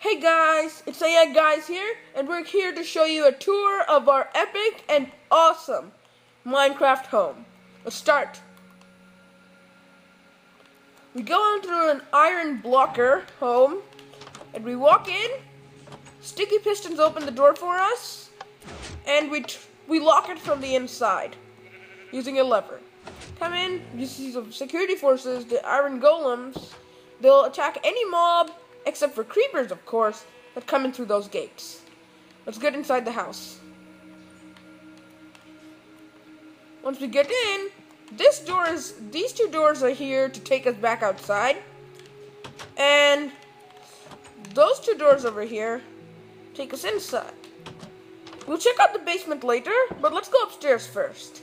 Hey guys, it's Guyz here, and we're here to show you a tour of our epic and awesome Minecraft home. Let's start. We go into an iron blocker home, and we walk in. Sticky Pistons open the door for us, and we lock it from the inside using a lever. Come in, you see some security forces, the iron golems. They'll attack any mob, except for creepers, of course, that come in through those gates. Let's get inside the house. Once we get in, these two doors are here to take us back outside. And those two doors over here take us inside. We'll check out the basement later, but let's go upstairs first.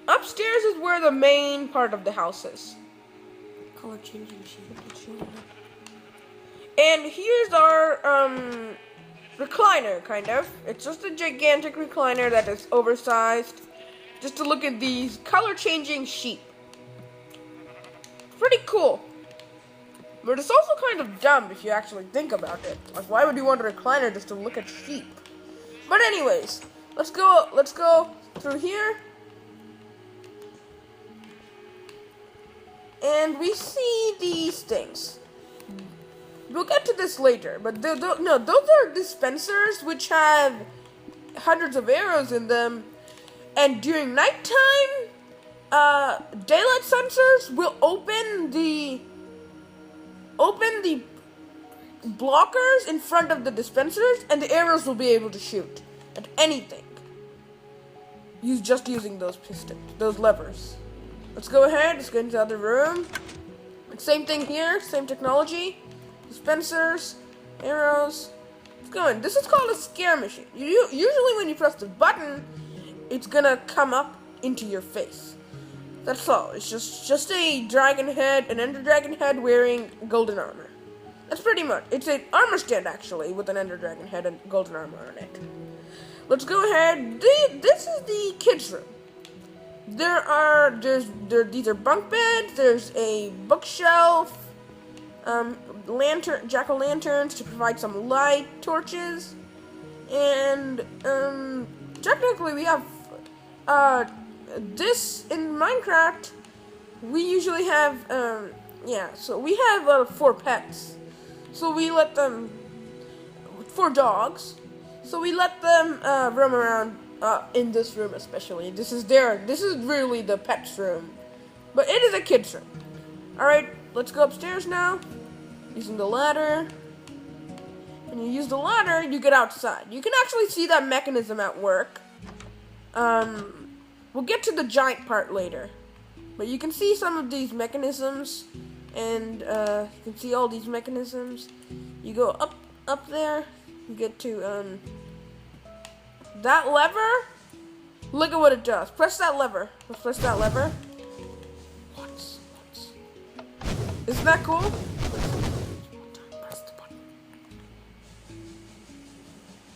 Upstairs is where the main part of the house is. Color changing sheet. And here's our recliner, kind of. It's just a gigantic recliner that is oversized. Just to look at these color changing sheep. Pretty cool. But it's also kind of dumb if you actually think about it. Like, why would you want a recliner just to look at sheep? But anyways, let's go through here. And we see these things. We'll get to this later, but those are dispensers which have hundreds of arrows in them. And during nighttime, daylight sensors will open the blockers in front of the dispensers, and the arrows will be able to shoot at anything. Using those levers. Let's go ahead, let's get into the other room. Same thing here, same technology. Dispensers, arrows. Let's go in. This is called a scare machine. Usually when you press the button, it's gonna come up into your face. That's all. It's just a dragon head, an ender dragon head wearing golden armor. That's pretty much. It's an armor stand actually, with an ender dragon head and golden armor on it. Let's go ahead. This is the kids' room. These are bunk beds. There's a bookshelf, jack-o'-lanterns to provide some light, torches, and technically we have this in Minecraft. We usually have so we have 4 pets. So we let them 4 dogs. So we let them roam around. In this room especially. This is really the pet's room. But it is a kid's room. Alright, let's go upstairs now. Using the ladder. When you use the ladder, you get outside. You can actually see that mechanism at work. We'll get to the giant part later. But you can see some of these mechanisms. And you can see all these mechanisms. You go up there. You get to that lever, look at what it does. Press that lever. Let's press that lever. Once. Isn't that cool? Press the button.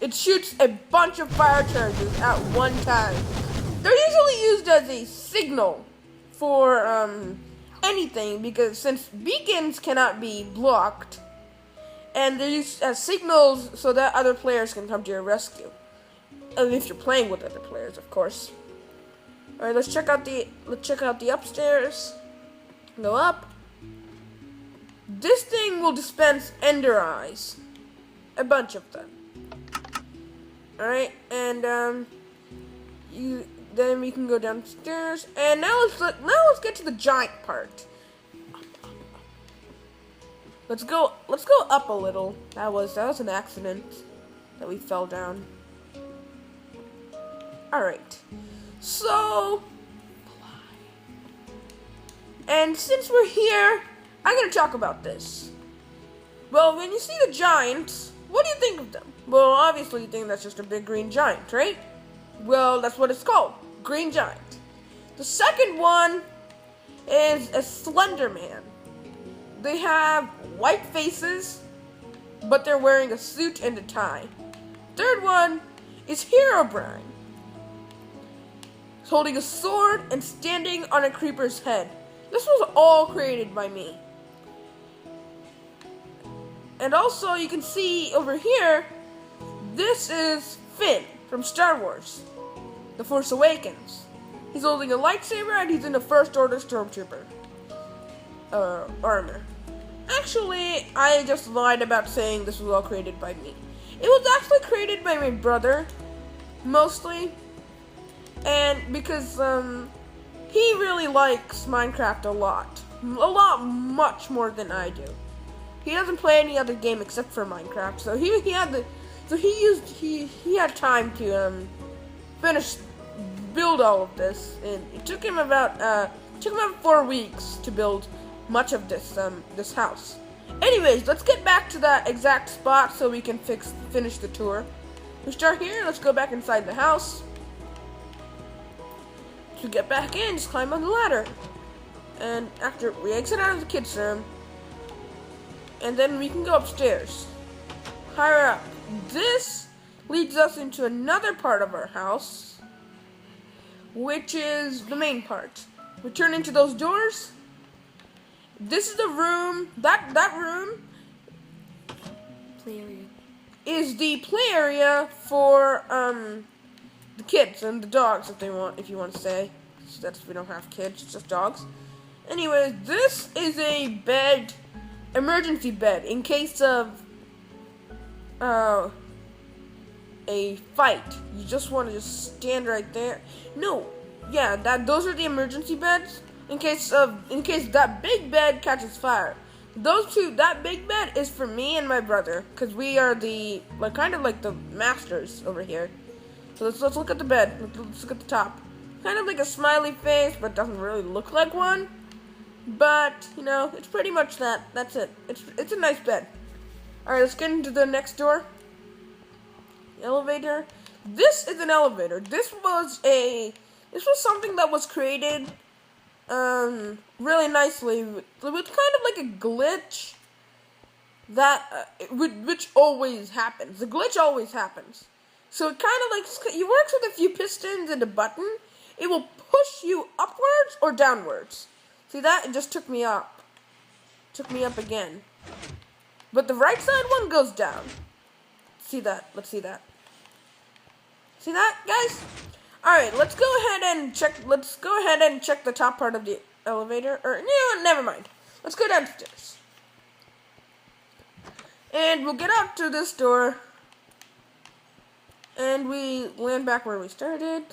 It shoots a bunch of fire charges at one time. They're usually used as a signal for anything, because since beacons cannot be blocked, and they're used as signals so that other players can come to your rescue. And if you're playing with other players, of course. Alright, let's check out the upstairs. Go up. This thing will dispense ender eyes. A bunch of them. Alright, and then we can go downstairs. And now let's get to the giant part. Let's go up a little. That was an accident that we fell down. Alright, so, and since we're here, I'm going to talk about this. Well, when you see the giants, what do you think of them? Well, obviously you think that's just a big green giant, right? Well, that's what it's called, green giant. The second one is a slender man. They have white faces, but they're wearing a suit and a tie. Third one is Herobrine. He's holding a sword and standing on a creeper's head. This was all created by me. And also, you can see over here, this is Finn from Star Wars, The Force Awakens. He's holding a lightsaber and he's in a First Order Stormtrooper armor. Actually, I just lied about saying this was all created by me. It was actually created by my brother, mostly. And because he really likes Minecraft a lot, much more than I do. He doesn't play any other game except for Minecraft, so he had time to build all of this, and it took him about 4 weeks to build much of this house. Anyways, let's get back to that exact spot so we can finish the tour. We start here. Let's go back inside the house. To get back in, just climb on the ladder, and after we exit out of the kids' room, and then we can go upstairs, higher up. This leads us into another part of our house, which is the main part. We turn into those doors. This is the room. That room Play area. is the play area for the kids and the dogs, if you want to say. So that's, we don't have kids, it's just dogs. Anyways, this is a bed, emergency bed, in case of a fight. You just want to just stand right there. No, yeah, those are the emergency beds in case that big bed catches fire. That big bed is for me and my brother, because we are the kind of like the masters over here. So let's look at the bed. Let's look at the top. Kind of like a smiley face, but doesn't really look like one. But you know, it's pretty much that. That's it. It's a nice bed. All right, let's get into the next door. Elevator. This is an elevator. This was something that was created really nicely with kind of like a glitch that which always happens. The glitch always happens. So it kind of works with a few pistons and a button. It will push you upwards or downwards. See that? It just took me up. Took me up again. But the right side one goes down. See that? Let's see that. See that, guys? Alright, let's go ahead and check the top part of the elevator. Or, no, never mind. Let's go downstairs. And we'll get out to this door. And we land back where we started.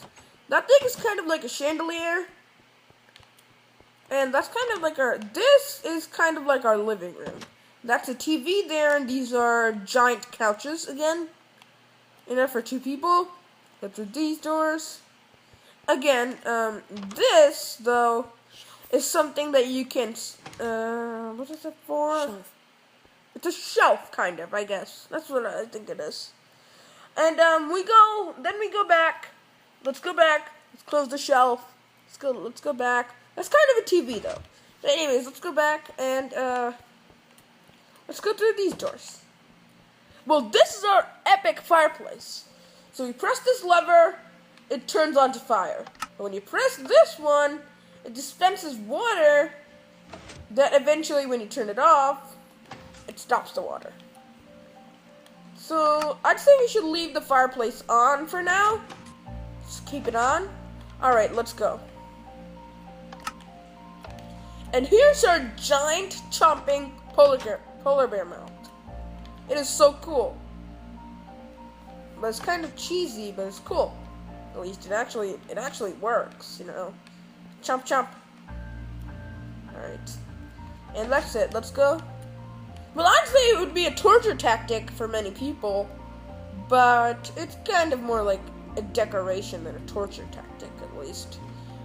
That thing is kind of like a chandelier. And that's kind of like this is kind of like our living room. That's a TV there, and these are giant couches again. Enough for 2 people. Go through these doors. Again, this, though, is something that you can, what is it for? Shelf. It's a shelf, kind of, I guess. That's what I think it is. And, then we go back. Let's go back. Let's close the shelf. Let's go back. That's kind of a TV, though. But anyways, let's go back and, let's go through these doors. Well, this is our epic fireplace. So we press this lever, it turns on to fire. And when you press this one, it dispenses water that eventually, when you turn it off, it stops the water. So I'd say we should leave the fireplace on for now. Just keep it on. Alright, let's go. And here's our giant chomping polar bear mount. It is so cool. But it's kind of cheesy, but it's cool. At least it actually works, you know. Chomp chomp. Alright. And that's it. Let's go. Well, I'd say it would be a torture tactic for many people, but it's kind of more like a decoration than a torture tactic, at least.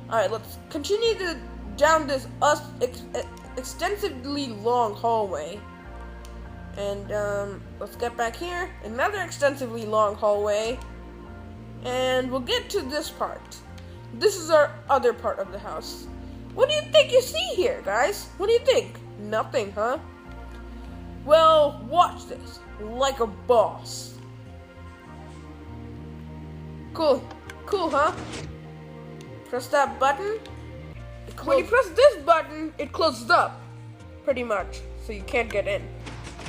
Alright, let's continue down this extensively long hallway. And let's get back here. Another extensively long hallway. And we'll get to this part. This is our other part of the house. What do you think you see here, guys? What do you think? Nothing, huh? Well, watch this. Like a boss. Cool. Cool, huh? Press that button. When you press this button, it closes up, pretty much, so you can't get in.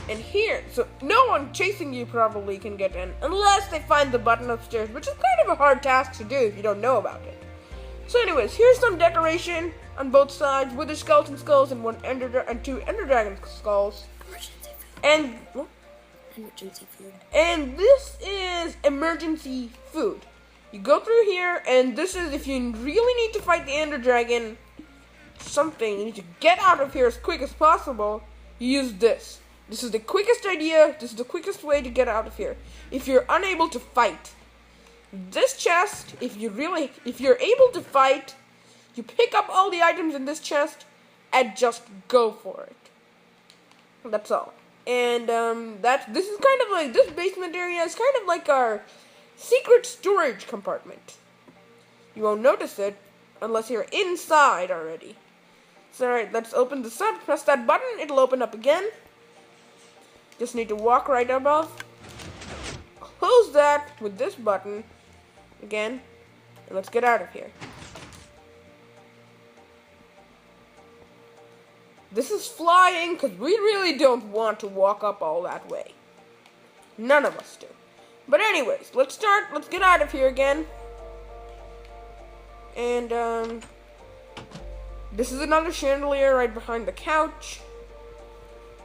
And here, so no one chasing you probably can get in, unless they find the button upstairs, which is kind of a hard task to do if you don't know about it. So anyways, here's some decoration on both sides, with the skeleton skulls and two ender dragon skulls. Emergency food. And what? Emergency food. And this is emergency food. You go through here, and this is if you really need to fight the ender dragon, something, you need to get out of here as quick as possible, you use this. This is the quickest idea, this is the quickest way to get out of here. If you're unable to fight, this chest, if you're able to fight, you pick up all the items in this chest and just go for it. That's all. And this is kind of like, this basement area is kind of like our secret storage compartment. You won't notice it unless you're inside already. So alright, let's open this up, press that button, it'll open up again. Just need to walk right above. Close that with this button again, and let's get out of here. This is flying, because we really don't want to walk up all that way. None of us do. But anyways, let's get out of here again. And, this is another chandelier right behind the couch.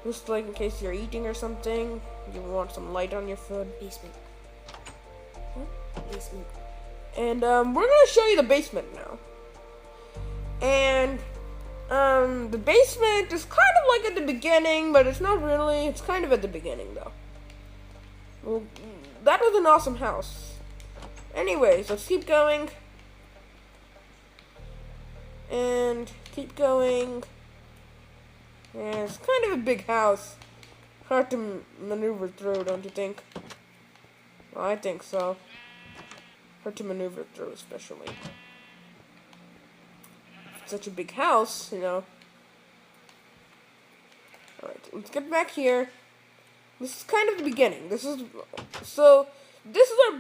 Just like in case you're eating or something. You want some light on your food. Basement. What? Basement. And, we're gonna show you the basement now. And, the basement is kind of like at the beginning, but it's not really. It's kind of at the beginning, though. Well, that was an awesome house. Anyways, let's keep going. And keep going. Yeah, it's kind of a big house. Hard to maneuver through, don't you think? Well, I think so. Hard to maneuver through, especially. It's such a big house, you know. Alright, let's get back here. This is kind of the beginning. This is our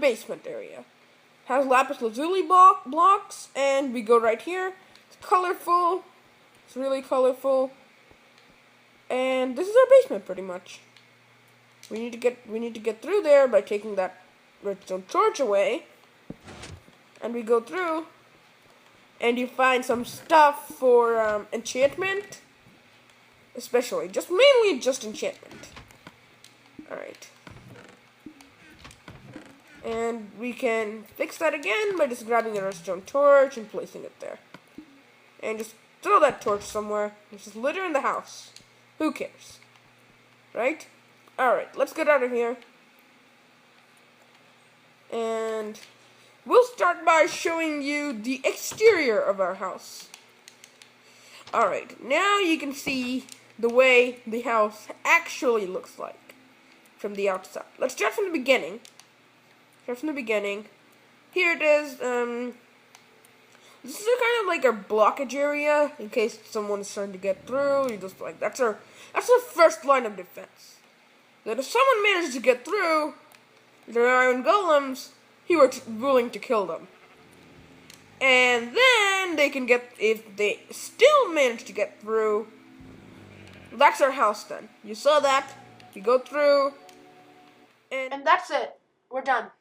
basement area. Has lapis lazuli blocks, and we go right here. It's colorful. It's really colorful. And this is our basement, pretty much. We need to get through there by taking that redstone torch away. And we go through, and you find some stuff for enchantment, especially, mainly just enchantment. Alright. And we can fix that again by just grabbing a redstone torch and placing it there. And just throw that torch somewhere. There's just litter in the house. Who cares? Right? Alright, let's get out of here. And we'll start by showing you the exterior of our house. Alright, now you can see the way the house actually looks like from the outside. Let's start from the beginning. Here it is. This is kind of like our blockage area in case someone's trying to get through. You just like that's our first line of defense. That if someone manages to get through, their iron golems, he were willing to kill them. And then they can get, if they still manage to get through, that's our house then. You saw that. You go through. And that's it. We're done.